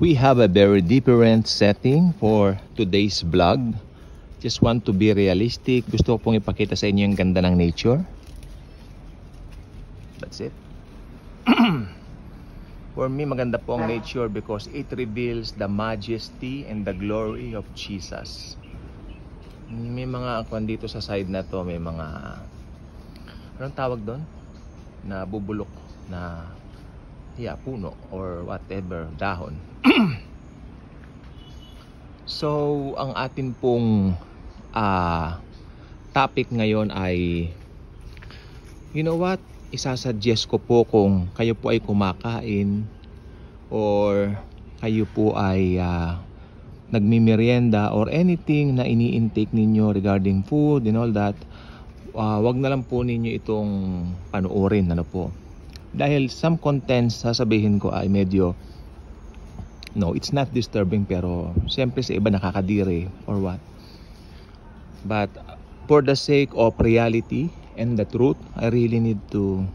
We have a very different setting for today's vlog. Just want to be realistic. Gusto ko pong ipakita sa inyo yung ganda ng nature. That's it. For me, maganda po ang nature because it reveals the majesty and the glory of Jesus. May mga akuan dito sa side na to, may mga anong tawag doon? Na bubulok na puno or whatever, dahon. So, ang atin pong topic ngayon ay, you know what? Isasuggest ko po kung kayo po ay kumakain or kayo po ay nagmimerienda or anything na ini-intake ninyo regarding food and all that, wag na lang po ninyo itong panoorin, ano po. Dahil some contents sasabihin ko ay medyo, no, it's not disturbing, pero siyempre sa iba nakakadiri or what. But for the sake of reality and the truth, I really need to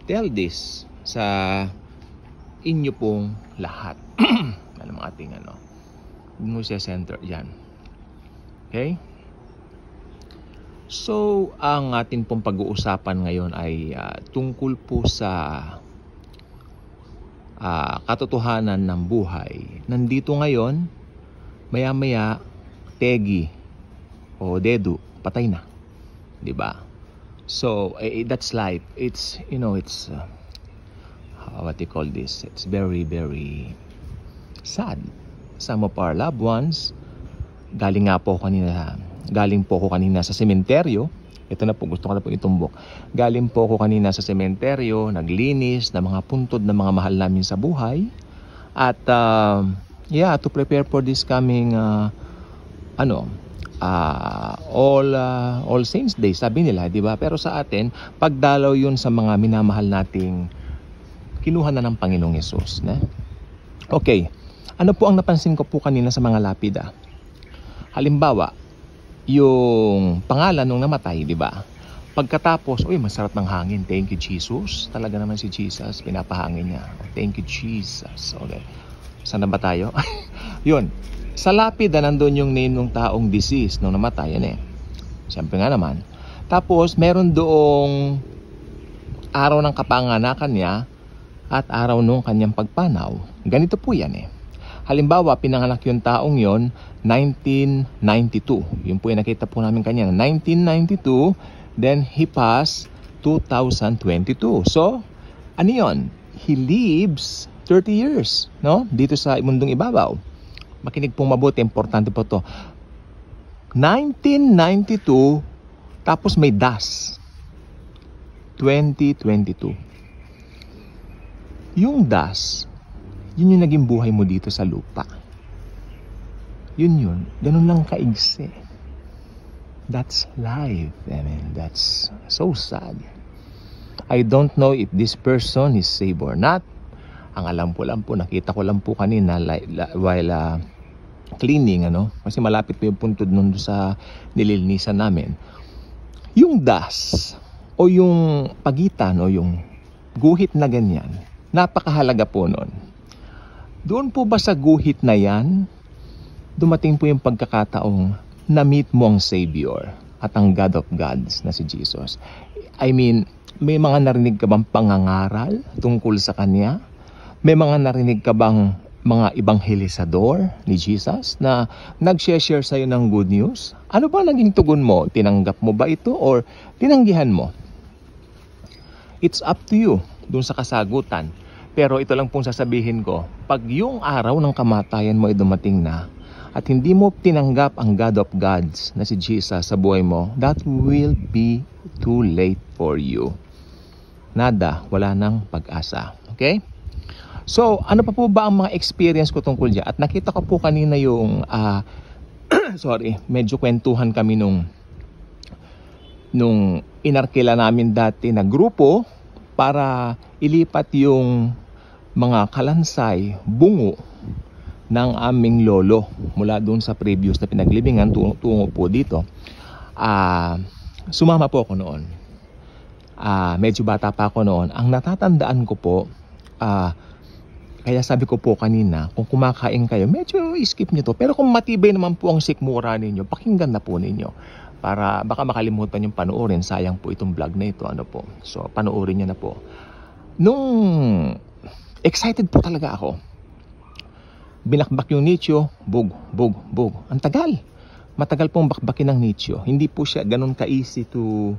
tell this sa inyo pong lahat. Alam mo ating Musa Center yan. Okay? So, ang atin pong pag-uusapan ngayon ay tungkol po sa katotohanan ng buhay. Nandito ngayon, maya-maya, Tegi o Dedu, patay na. Diba? So, that's life. It's, it's, what you call this? It's very, very sad. Some of our loved ones, galing po ako kanina sa sementeryo. Ito na po, gusto ko na po itumbok. Galing po ako kanina sa sementeryo, naglinis ng mga puntod ng mga mahal namin sa buhay. At, to prepare for this coming, All Saints Day, sabi nila, di ba? Pero sa atin, pagdalaw yun sa mga minamahal nating kinuha na ng Panginoong Yesus. Okay, ano po ang napansin ko po kanina sa mga lapida? Halimbawa, yung pangalan nung namatay, di ba? Pagkatapos, masarap ng hangin. Thank you, Jesus. Talaga naman si Jesus, pinapahangin niya. Thank you, Jesus. Okay. Saan na ba tayo? Yun. Sa lapida, nandun yung name ng taong deceased nung namatay. Yan Siyempre nga naman. Tapos, meron doong araw ng kapanganakan niya at araw nung kanyang pagpanaw. Ganito po yan Halimbawa, pinanganak yung taong yon 1992. Yun po yung nakita po namin kanya. 1992, then he passed 2022. So, ano yun? He lives 30 years, no? Dito sa mundong ibabaw. Makinig pong mabuti, importante po to. 1992, tapos may das. 2022. Yung das, yun yung naging buhay mo dito sa lupa. Yun. Ganun lang kaigsi. That's life. I mean, that's so sad. I don't know if this person is saved or not. Ang alam po lang po, nakita ko lang po kanina while cleaning, kasi malapit po yung puntod nun sa nililinisan namin. Yung das o yung pagitan o yung guhit na ganyan, napakahalaga po nun. Doon po ba sa guhit na yan, dumating po yung pagkakataong na-meet mo ang Savior at ang God of Gods na si Jesus? I mean, may mga narinig ka bang pangangaral tungkol sa Kanya? May mga narinig ka bang mga ebanghelisador ni Jesus na nag-share sa'yo ng good news? Ano ba naging tugon mo? Tinanggap mo ba ito or tinanggihan mo? It's up to you dun sa kasagutan. Pero ito lang pong sasabihin ko, pag yung araw ng kamatayan mo ay dumating na at hindi mo tinanggap ang God of Gods na si Jesus sa buhay mo, that will be too late for you. Nada, wala nang pag-asa. Okay? So, ano pa po ba ang mga experience ko tungkol dyan? At nakita ko po kanina yung, medyo kwentuhan kami nung inarkila namin dati na grupo para ilipat yung mga kalansay, bungo ng aming lolo mula doon sa previous na pinaglibingan tungo po dito. Sumama po ako noon. Medyo bata pa ako noon. Ang natatandaan ko po, Kaya sabi ko po kanina, kung kumakain kayo, medyo skip nyo to. Pero kung matibay naman po ang sikmura ninyo, pakinggan na po ninyo. Para baka makalimutan yung panoorin. Sayang po itong vlog na ito. Ano po? So, panoorin nyo na po. Nung excited po talaga ako, binakbak yung nicho, bug. Ang tagal. Matagal pong bakbakin ng nicho. Hindi po siya ganun ka-easy to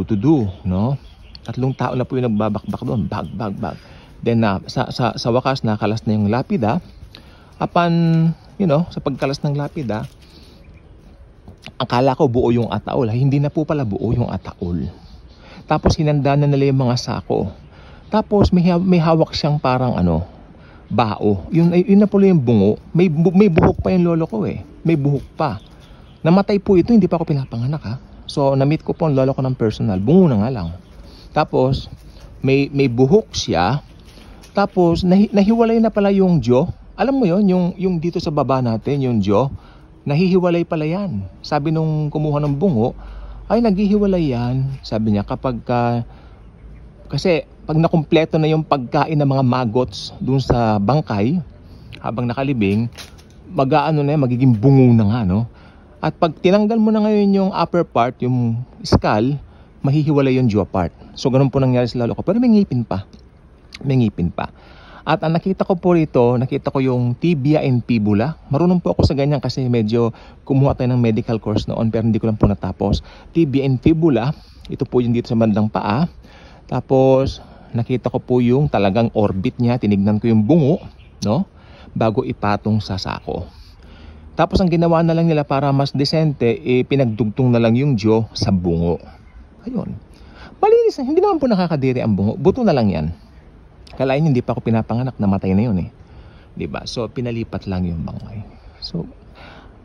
do, no? 3 tao na po yung nagbabakbak doon. Bag. Then sa wakas nakalas na yung lapida. Upon, sa pagkalas ng lapida, akala ko buo yung ataol. Hindi na po pala buo yung ataol. Tapos hinanda na nila yung mga sako. Tapos may hawak siyang parang bao. Yun na po yung bungo. May buhok pa yung lolo ko eh. May buhok pa. Namatay po ito, hindi pa ako pinapanganak ha. So na-meet ko po ang lolo ko ng personal. Bungo na nga lang. Tapos may buhok siya. Tapos nahiwalay na pala yung jaw. Alam mo yon, yung dito sa baba natin, yung jaw, nahihiwalay pala yan. Sabi nung kumuha ng bungo, ay naghihiwalay yan. Sabi niya kasi pag nakumpleto na yung pagkain ng mga maggots dun sa bangkay, habang nakalibing, magiging bungo na nga, no? At pag tinanggal mo na ngayon yung upper part, yung skull, mahihiwalay yung jaw part. So ganun po nangyari sa lolo ko. Pero may ngipin pa. At ang nakita ko po rito, nakita ko yung tibia and fibula. Marunong po ako sa ganyan kasi medyo kumuha tayo ng medical course noon pero hindi ko lang po natapos. Tibia and fibula, ito po yung dito sa bandang paa. Tapos nakita ko po yung talagang orbit niya, tinignan ko yung bungo, no? Bago ipatong sa sako. Tapos ang ginawa na lang nila para mas desente, pinagdugtong na lang yung jaw sa bungo. Ayun. Malinis na, hindi naman po nakakadiri ang bungo. Buto na lang yan. Kalain hindi pa ako pinapanganak, namatay na yun eh. Diba? So pinalipat lang yung bangkay. So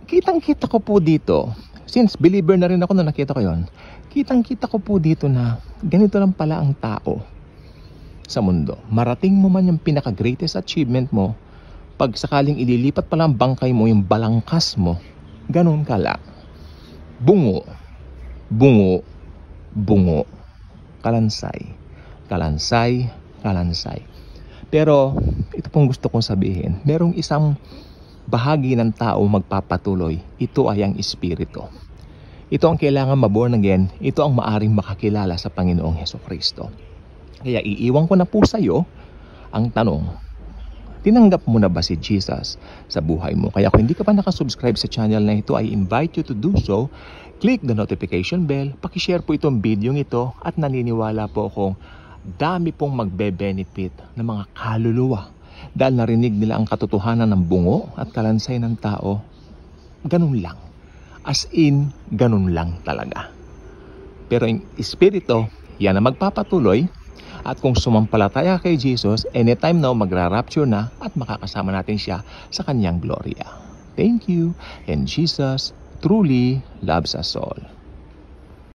kitang-kita ko po dito, since believer na rin ako na nakita ko yon, kitang-kita ko po dito na ganito lang pala ang tao sa mundo. Marating mo man yung pinaka-greatest achievement mo, pag sakaling ililipat pala ang bangkay mo, yung balangkas mo, ganun ka lang. Bungo. Kalansay. Pero ito pong gusto kong sabihin, merong isang bahagi ng tao magpapatuloy. Ito ay ang espiritu. Ito ang kailangan maborn again. Ito ang maaring makakilala sa Panginoong Hesukristo. Kaya iiwan ko na po sa iyo ang tanong, tinanggap mo na ba si Jesus sa buhay mo? Kaya kung hindi ka pa nakasubscribe sa channel na ito, I invite you to do so. Click the notification bell, pakishare po itong video ito at naniniwala po akong dami pong magbe-benefit ng mga kaluluwa dahil narinig nila ang katotohanan ng bungo at kalansay ng tao. Ganun lang. As in, ganun lang talaga. Pero yung espiritu, yan ang magpapatuloy. At kung sumampalataya kay Jesus, anytime now magra-rapture na at makakasama natin siya sa kanyang gloria. Thank you. And Jesus truly loves us all.